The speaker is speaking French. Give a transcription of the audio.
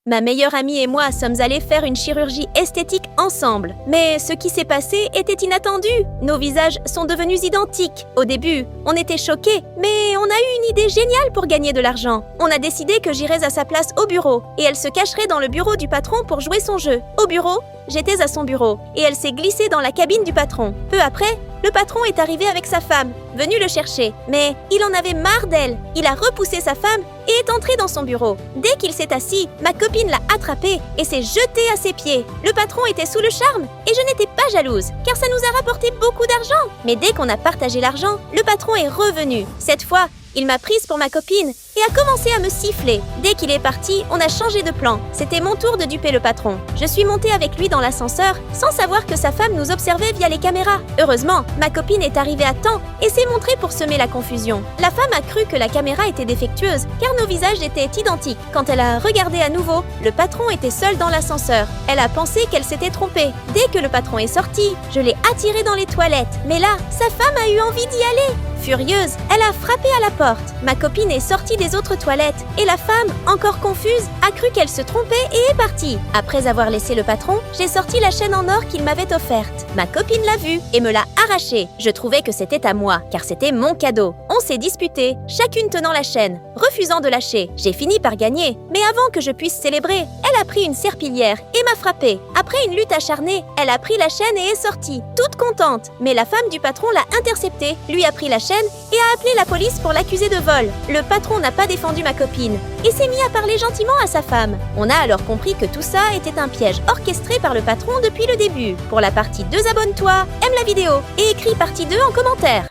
Ma meilleure amie et moi sommes allés faire une chirurgie esthétique ensemble. Mais ce qui s'est passé était inattendu. Nos visages sont devenus identiques. Au début, on était choqués, mais on a eu une idée géniale pour gagner de l'argent. On a décidé que j'irais à sa place au bureau, et elle se cacherait dans le bureau du patron pour jouer son jeu. Au bureau, j'étais à son bureau, et elle s'est glissée dans la cabine du patron. Peu après, le patron est arrivé avec sa femme, venu le chercher. Mais il en avait marre d'elle. Il a repoussé sa femme et est entré dans son bureau. Dès qu'il s'est assis, ma copine l'a attrapé et s'est jetée à ses pieds. Le patron était sous le charme et je n'étais pas jalouse, car ça nous a rapporté beaucoup d'argent. Mais dès qu'on a partagé l'argent, le patron est revenu. Cette fois, il m'a prise pour ma copine et a commencé à me siffler. Dès qu'il est parti, on a changé de plan. C'était mon tour de duper le patron. Je suis montée avec lui dans l'ascenseur sans savoir que sa femme nous observait via les caméras. Heureusement, ma copine est arrivée à temps et s'est montrée pour semer la confusion. La femme a cru que la caméra était défectueuse car nos visages étaient identiques. Quand elle a regardé à nouveau, le patron était seul dans l'ascenseur. Elle a pensé qu'elle s'était trompée. Dès que le patron est sorti, je l'ai attiré dans les toilettes. Mais là, sa femme a eu envie d'y aller. Furieuse, elle a frappé à la porte. Ma copine est sortie des autres toilettes et la femme, encore confuse, a cru qu'elle se trompait et est partie. Après avoir laissé le patron, j'ai sorti la chaîne en or qu'il m'avait offerte. Ma copine l'a vue et me l'a arrachée. Je trouvais que c'était à moi, car c'était mon cadeau. On s'est disputés, chacune tenant la chaîne, refusant de lâcher. J'ai fini par gagner, mais avant que je puisse célébrer, elle a pris une serpillière et m'a frappée. Après une lutte acharnée, elle a pris la chaîne et est sortie, toute contente. Mais la femme du patron l'a interceptée, lui a pris la chaîne et a appelé la police pour l'accuser de vol. Le patron n'a pas défendu ma copine et s'est mis à parler gentiment à sa femme. On a alors compris que tout ça était un piège orchestré par le patron depuis le début. Pour la partie 2, abonne-toi, aime la vidéo et écris partie 2 en commentaire.